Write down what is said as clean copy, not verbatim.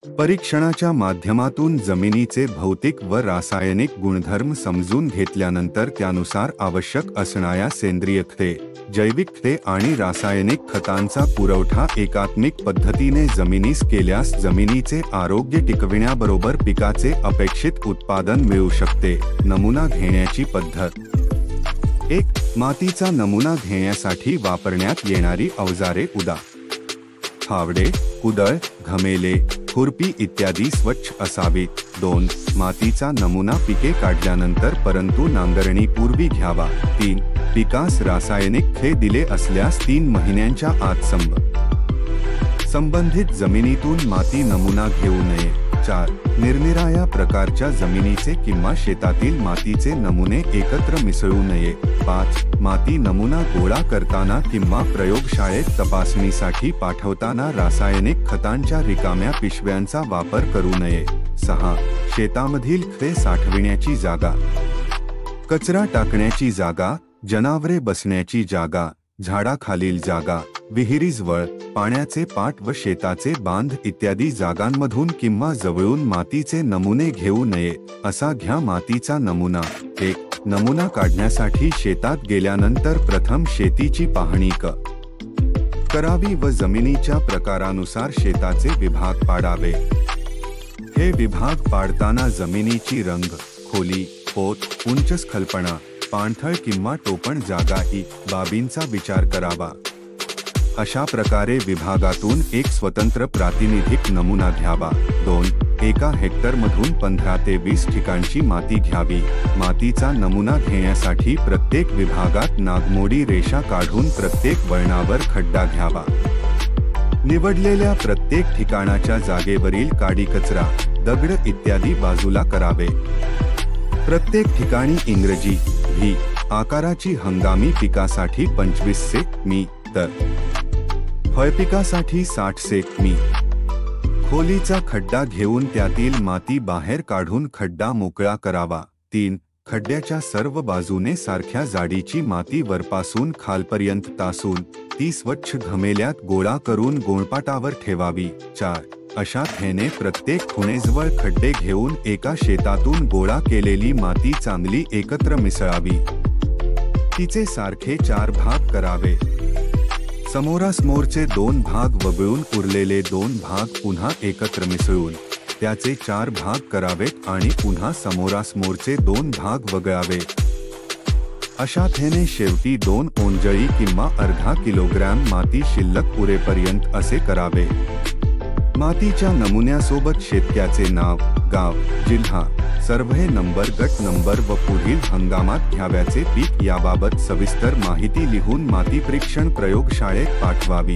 परीक्षणाच्या माध्यमातून जमिनीचे भौतिक व रासायनिक गुणधर्म समजून घेतल्यानंतर त्यानुसार आवश्यक असणाऱ्या सेंद्रिय खते, जैविक खते आणि रासायनिक खतांचा पुरवठा एकात्मिक पद्धतीने जमिनीस केल्यास जमिनीचे आरोग्य टिकविण्याबरोबर पिकाचे अपेक्षित उत्पादन मिळू शकते। नमुना घेण्याची पद्धत। 1. मातीचा नमुना घेण्यासाठी वापरण्यात येणारी अवजारे उदा. फावडे, कुदळ, घमेले, खुरपी इत्यादी स्वच्छ असावीत। 2. मातीचा नमुना पिके काढल्यानंतर परंतु नांगरणीपूर्वी घ्यावा। 3. पिकास रासायनिक खते दिले असल्यास 3 महिन्यांच्या आत संबंधित जमिनीतून माती नमुना घेऊ नये। 4. निरनिराळ्या प्रकारच्या जमिनीचे किंवा शेतातील मातीचे नमुने एकत्र मिसळू नये। 5. माती नमुना गोळा करताना किंवा प्रयोगशाळेत तपासणीसाठी पाठवताना रासायनिक खतांच्या रिकाम्या पिशव्यांचा वापर करू नये। 6. शेतामधील खते साठविण्याची जागा, कचरा टाकण्याची जागा, जनावरे बसण्याची जागा, झाडाखालील जागा, विहिरीजवळ, पाण्याचे पाट व शेताचे बांध इत्यादी जागांमधून किंवा जवळून मातीचे नमुने घेऊ नये। असा घ्या मातीचा नमुना। 1. नमुना काढण्यासाठी शेतात गेल्यानंतर प्रथम शेतीची पाहणी करावी व जमिनीच्या प्रकारानुसार शेताचे विभाग पाडावे। हे विभाग पाडताना जमिनीची रंग, खोली, पोत, उंचस्खलपणा, पाणथळ किंवा टोपण जागा इ बाबींचा विचार करावा। अशा प्रकारे विभागातून एक स्वतंत्र प्रातिनिधिक नमुना घ्यावा। 2. एका हेक्टरमधून 15 ते 20 ठिकाणची माती घ्यावी। मातीचा नमुना घेण्यासाठी प्रत्येक विभागात नागमोडी रेषा काढून प्रत्येक वळणावर खड्डा घ्यावा। निवडलेल्या प्रत्येक ठिकाणाच्या जागेवरील काडी, कचरा, दगड इत्यादी बाजूला करावे। प्रत्येक ठिकाणी इंग्रजी व्ही आकाराची हंगामी पिकासाठी 25 सें.मी. तर फळपिकासाठी 60 सें.मी. खोलीचा खड्डा घेऊन त्यातील माती बाहेर काढून खड्डा मोकळा करावा। 3. खड्ड्याच्या सर्व बाजूने सारख्या जाडीची माती वरपासून खालपर्यंत तासून ती स्वच्छ घमेल्यात गोळा करून गोणपाटावर ठेवावी। 4. अशा तऱ्हेने प्रत्येक खुणेजवळ खड्डे घेऊन एका शेतातून गोळा केलेली माती चांगली एकत्र मिसळावी। तिचे सारखे 4 भाग करावे। समोरासमोरचे 2 भाग वगळून उरलेले 2 भाग पुन्हा एकत्र मिसळून त्याचे 4 भाग करावेत आणि पुन्हा समोरासमोरचे 2 भाग वगळावे। अशा तऱ्हेने शेवटी 2 ओंजळी किंवा अर्धा किलोग्रॅम माती शिल्लक उरेपर्यंत असे करावे। मातीच्या नमुन्यासोबत शेतकऱ्याचे नाव, गाव, जिल्हा, सर्व्हे नंबर, गट नंबर व पुढील हंगामात घ्यावयाचे पीक याबाबत सविस्तर माहिती लिहून माती परीक्षण प्रयोगशाळेत पाठवावी।